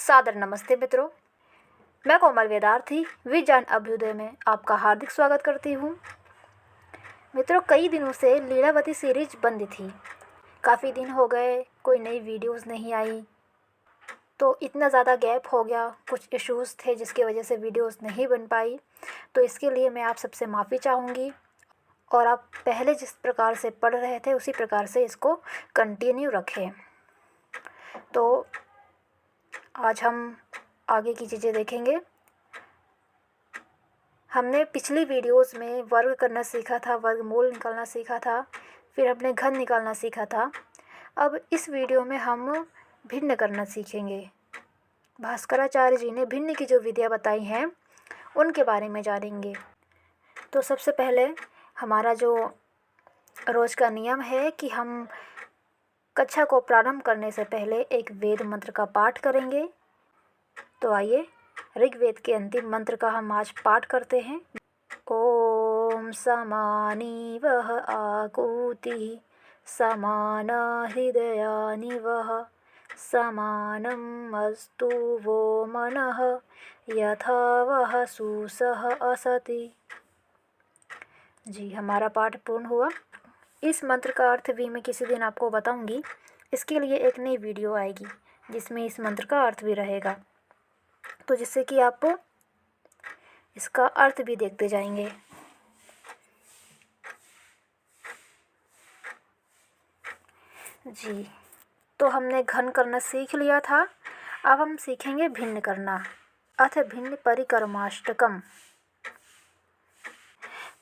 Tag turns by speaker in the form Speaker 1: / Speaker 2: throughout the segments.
Speaker 1: सादर नमस्ते मित्रों। मैं कोमल वेदार्थी विज्ञान अभ्युदय में आपका हार्दिक स्वागत करती हूँ। मित्रों, कई दिनों से लीलावती सीरीज बंद थी। काफ़ी दिन हो गए, कोई नई वीडियोस नहीं आई, तो इतना ज़्यादा गैप हो गया। कुछ इश्यूज़ थे जिसकी वजह से वीडियोस नहीं बन पाई, तो इसके लिए मैं आप सबसे माफ़ी चाहूँगी। और आप पहले जिस प्रकार से पढ़ रहे थे उसी प्रकार से इसको कंटिन्यू रखें। तो आज हम आगे की चीज़ें देखेंगे। हमने पिछली वीडियोस में वर्ग करना सीखा था, वर्गमूल निकालना सीखा था, फिर हमने घन निकालना सीखा था। अब इस वीडियो में हम भिन्न करना सीखेंगे। भास्कराचार्य जी ने भिन्न की जो विधियाँ बताई हैं उनके बारे में जानेंगे। तो सबसे पहले हमारा जो रोज़ का नियम है कि हम कक्षा को प्रारंभ करने से पहले एक वेद मंत्र का पाठ करेंगे। तो आइए ऋग्वेद के अंतिम मंत्र का हम आज पाठ करते हैं। ओम समानी वह आकूति समाना हृदयानि वह समानम अस्तु वो मनः यथा वह सुसह असति। जी, हमारा पाठ पूर्ण हुआ। इस मंत्र का अर्थ भी मैं किसी दिन आपको बताऊंगी। इसके लिए एक नई वीडियो आएगी जिसमें इस मंत्र का अर्थ भी रहेगा, तो जिससे कि आप इसका अर्थ भी देखते जाएंगे। जी, तो हमने घन करना सीख लिया था। अब हम सीखेंगे भिन्न करना। अथ भिन्न परिकर्माष्टकम।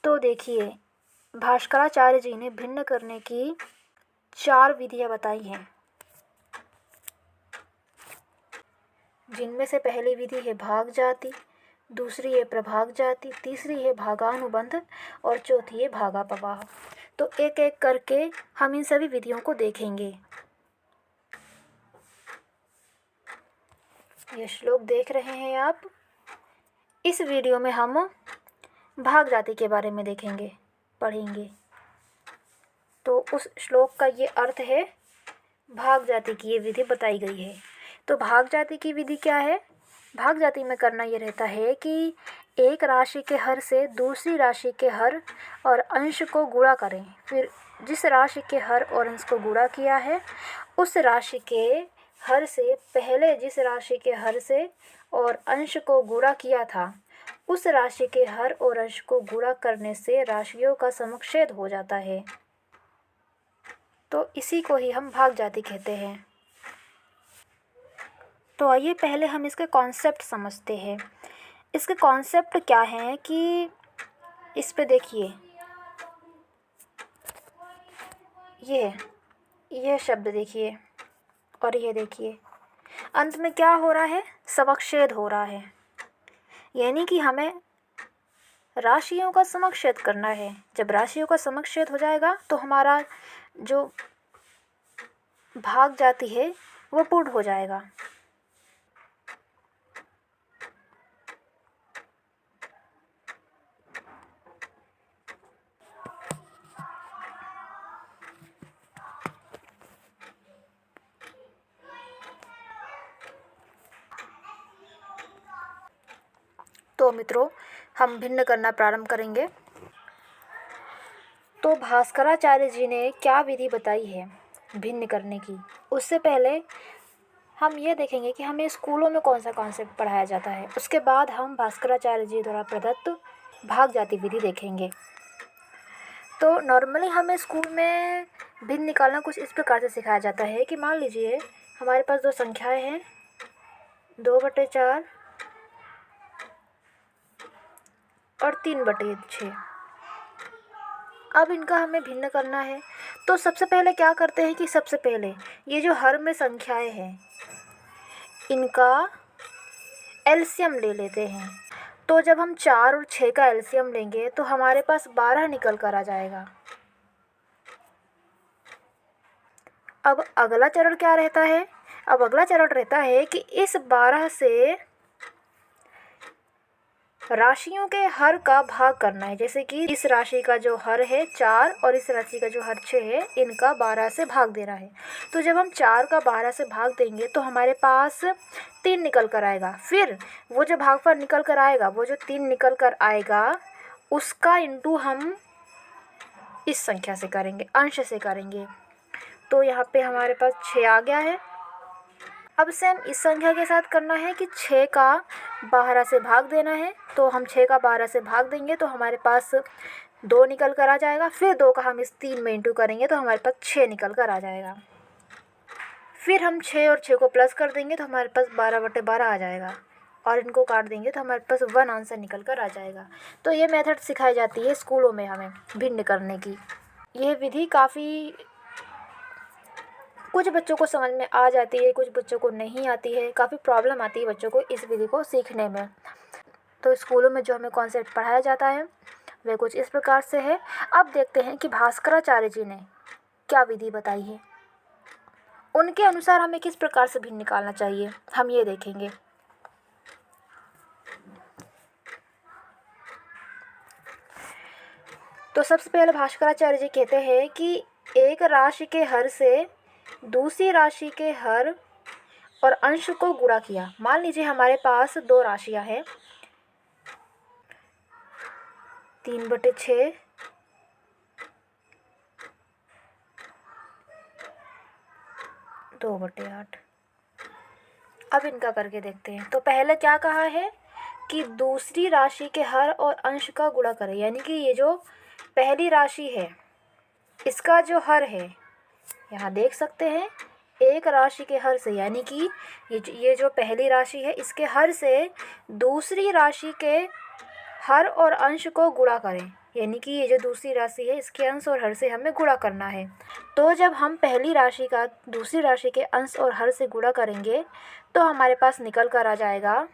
Speaker 1: तो देखिए, भास्कराचार्य जी ने भिन्न करने की 4 विधियाँ बताई हैं, जिनमें से पहली विधि है भाग जाति, दूसरी है प्रभाग जाति, तीसरी है भागानुबंध और चौथी है भागापवाह। तो एक एक करके हम इन सभी विधियों को देखेंगे। ये श्लोक देख रहे हैं आप। इस वीडियो में हम भाग जाति के बारे में देखेंगे, पढ़ेंगे। तो उस श्लोक का ये अर्थ है, भाग जाति की ये विधि बताई गई है। तो भाग जाति की विधि क्या है? भाग जाति में करना ये रहता है कि एक राशि के हर से दूसरी राशि के हर और अंश को गुणा करें। फिर जिस राशि के हर और अंश को गुणा किया है उस राशि के हर से पहले जिस राशि के हर से और अंश को गुणा किया था उस राशि के हर और अंश को गुणा करने से राशियों का समक्षेद हो जाता है। तो इसी को ही हम भाग जाति कहते हैं। तो आइए पहले हम इसके कॉन्सेप्ट समझते हैं। इसके कॉन्सेप्ट क्या हैं कि इस पे देखिए, ये शब्द देखिए और ये देखिए, अंत में क्या हो रहा है? समक्षेद हो रहा है। यानी कि हमें राशियों का समक्षेद करना है। जब राशियों का समक्षेद हो जाएगा तो हमारा जो भाग जाति है वो पूर्ण हो जाएगा। तो मित्रों, हम भिन्न करना प्रारंभ करेंगे। तो भास्कराचार्य जी ने क्या विधि बताई है भिन्न करने की, उससे पहले हम ये देखेंगे कि हमें स्कूलों में कौन सा कॉन्सेप्ट पढ़ाया जाता है। उसके बाद हम भास्कराचार्य जी द्वारा प्रदत्त भाग जाति विधि देखेंगे। तो नॉर्मली हमें स्कूल में भिन्न निकालना कुछ इस प्रकार से सिखाया जाता है कि मान लीजिए हमारे पास 2 संख्याएं हैं, 2/4 और 3/6। अब इनका हमें भिन्न करना है। तो सबसे पहले क्या करते हैं कि सबसे पहले ये जो हर में संख्याएं हैं इनका एलसीएम ले लेते हैं। तो जब हम 4 और 6 का एलसीएम लेंगे तो हमारे पास 12 निकल कर आ जाएगा। अब अगला चरण क्या रहता है? अब अगला चरण रहता है कि इस 12 से राशियों के हर का भाग करना है। जैसे कि इस राशि का जो हर है 4 और इस राशि का जो हर 6 है, इनका 12 से भाग देना है। तो जब हम 4 का 12 से भाग देंगे तो हमारे पास 3 निकल कर आएगा। फिर वो जो भागफल निकल कर आएगा, वो जो 3 निकल कर आएगा, उसका इंटू हम इस संख्या से करेंगे, अंश से करेंगे। तो यहाँ पे हमारे पास 6 आ गया है। अब सेम इस संख्या के साथ करना है कि 6 का 12 से भाग देना है। तो हम 6 का 12 से भाग देंगे तो हमारे पास 2 निकल कर आ जाएगा। फिर 2 का हम इस 3 में इंटू करेंगे तो हमारे पास 6 निकल कर आ जाएगा। फिर हम 6 और 6 को प्लस कर देंगे तो हमारे पास 12/12 आ जाएगा, और इनको काट देंगे तो हमारे पास 1 आंसर निकल कर आ जाएगा। तो ये मेथड सिखाई जाती है स्कूलों में हमें भिन्न करने की। यह विधि काफ़ी कुछ बच्चों को समझ में आ जाती है, कुछ बच्चों को नहीं आती है। काफ़ी प्रॉब्लम आती है बच्चों को इस विधि को सीखने में। तो स्कूलों में जो हमें कॉन्सेप्ट पढ़ाया जाता है वह कुछ इस प्रकार से है। अब देखते हैं कि भास्कराचार्य जी ने क्या विधि बताई है, उनके अनुसार हमें किस प्रकार से भिन्न निकालना चाहिए, हम ये देखेंगे। तो सबसे पहले भास्कराचार्य जी कहते हैं कि एक राशि के हर से दूसरी राशि के हर और अंश को गुणा किया। मान लीजिए हमारे पास 2 राशियां हैं, 3/6 2/8। अब इनका करके देखते हैं। तो पहले क्या कहा है कि दूसरी राशि के हर और अंश का गुणा करें, यानी कि ये जो पहली राशि है इसका जो हर है, यहाँ देख सकते हैं, एक राशि के हर से, यानी कि ये जो पहली राशि है इसके हर से दूसरी राशि के हर और अंश को गुणा करें, यानी कि ये जो दूसरी राशि है इसके अंश और हर से हमें गुणा करना है। तो जब हम पहली राशि का दूसरी राशि के अंश और हर से गुणा करेंगे तो हमारे पास निकल कर आ जाएगा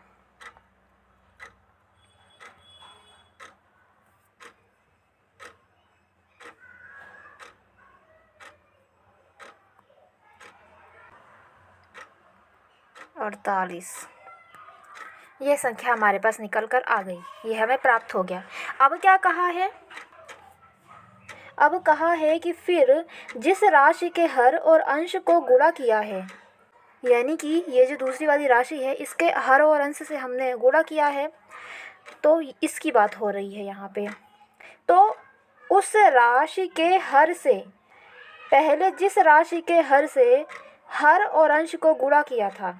Speaker 1: 48। ये संख्या हमारे पास निकल कर आ गई, ये हमें प्राप्त हो गया। अब क्या कहा है, अब कहा है कि फिर जिस राशि के हर और अंश को गुणा किया है, यानी कि ये जो दूसरी वाली राशि है इसके हर और अंश से हमने गुणा किया है, तो इसकी बात हो रही है यहाँ पे। तो उस राशि के हर से, पहले जिस राशि के हर से हर और अंश को गुणा किया था,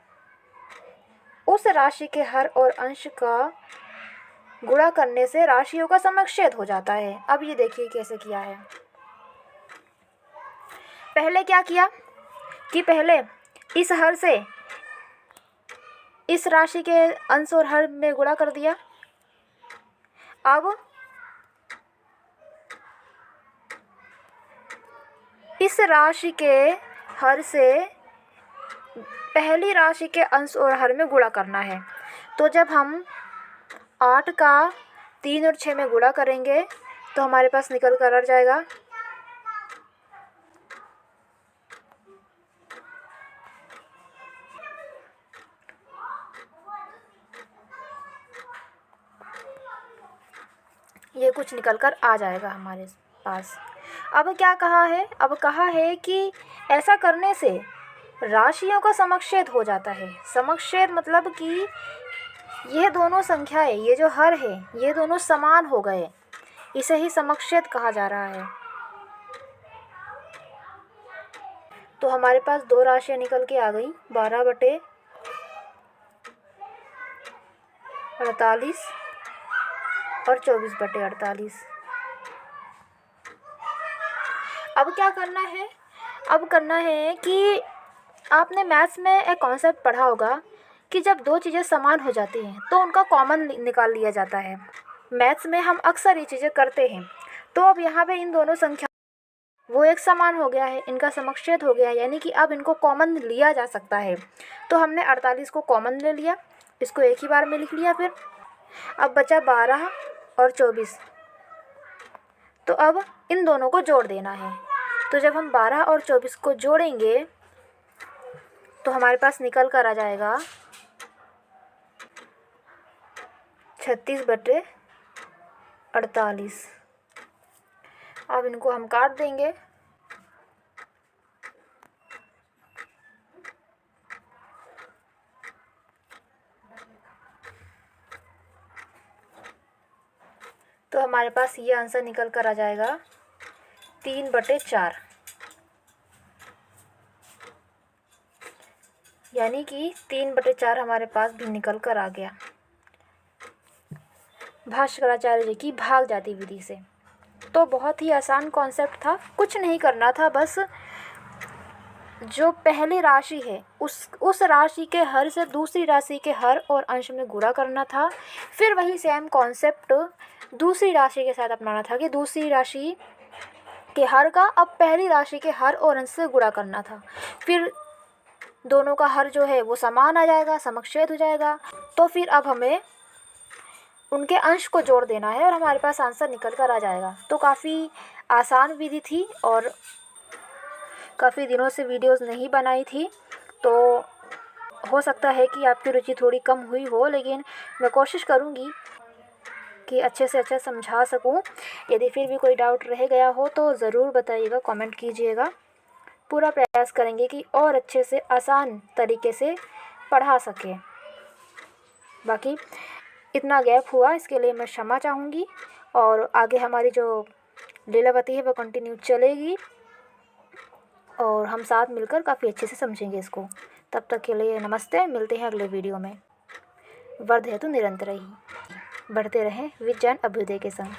Speaker 1: उस राशि के हर और अंश का गुणा करने से राशियों का समक्षेद हो जाता है। अब ये देखिए कैसे किया है। पहले क्या किया कि पहले इस हर से इस राशि के अंश और हर में गुणा कर दिया। अब इस राशि के हर से पहली राशि के अंश और हर में गुणा करना है। तो जब हम 8 का 3 और 6 में गुणा करेंगे तो हमारे पास निकल कर आ जाएगा 8। ये कुछ निकल कर आ जाएगा हमारे पास। अब क्या कहा है, अब कहा है कि ऐसा करने से राशियों का समक्षेद हो जाता है। समक्षेद मतलब कि यह दोनों संख्याएं, ये जो हर है ये दोनों समान हो गए, इसे ही समक्षेद कहा जा रहा है। तो हमारे पास 2 राशियां निकल के आ गई, 12/48 और 24/48। अब क्या करना है, अब करना है कि आपने मैथ्स में एक कॉन्सेप्ट पढ़ा होगा कि जब 2 चीज़ें समान हो जाती हैं तो उनका कॉमन निकाल लिया जाता है। मैथ्स में हम अक्सर ये चीज़ें करते हैं। तो अब यहाँ पे इन दोनों संख्या वो एक समान हो गया है, इनका समक्षेद हो गया है, यानी कि अब इनको कॉमन लिया जा सकता है। तो हमने 48 को कॉमन ले लिया, इसको एक ही बार में लिख लिया। फिर अब बचा 12 और 24। तो अब इन दोनों को जोड़ देना है। तो जब हम 12 और 24 को जोड़ेंगे तो हमारे पास निकल कर आ जाएगा 36/48। अब इनको हम काट देंगे। तो हमारे पास ये आंसर निकल कर आ जाएगा 3/4, यानी कि 3/4 हमारे पास भी निकल कर आ गया भास्कराचार्य जी की भाग जाति विधि से। तो बहुत ही आसान कॉन्सेप्ट था, कुछ नहीं करना था, बस जो पहली राशि है उस राशि के हर से दूसरी राशि के हर और अंश में गुणा करना था। फिर वही सेम कॉन्सेप्ट दूसरी राशि के साथ अपनाना था कि दूसरी राशि के हर का अब पहली राशि के हर और अंश से गुणा करना था। फिर दोनों का हर जो है वो समान आ जाएगा, समक्षेद हो जाएगा। तो फिर अब हमें उनके अंश को जोड़ देना है और हमारे पास आंसर निकल कर आ जाएगा। तो काफ़ी आसान विधि थी और काफ़ी दिनों से वीडियोस नहीं बनाई थी, तो हो सकता है कि आपकी रुचि थोड़ी कम हुई हो, लेकिन मैं कोशिश करूँगी कि अच्छे से अच्छा समझा सकूँ। यदि फिर भी कोई डाउट रह गया हो तो ज़रूर बताइएगा, कमेंट कीजिएगा। पूरा प्रयास करेंगे कि और अच्छे से आसान तरीके से पढ़ा सकें। बाकी इतना गैप हुआ इसके लिए मैं क्षमा चाहूँगी और आगे हमारी जो लीलावती है वो कंटिन्यू चलेगी और हम साथ मिलकर काफ़ी अच्छे से समझेंगे इसको। तब तक के लिए नमस्ते, मिलते हैं अगले वीडियो में। वर्ध हेतु निरंतर ही बढ़ते रहें विज्ञान अभ्युदय के संग।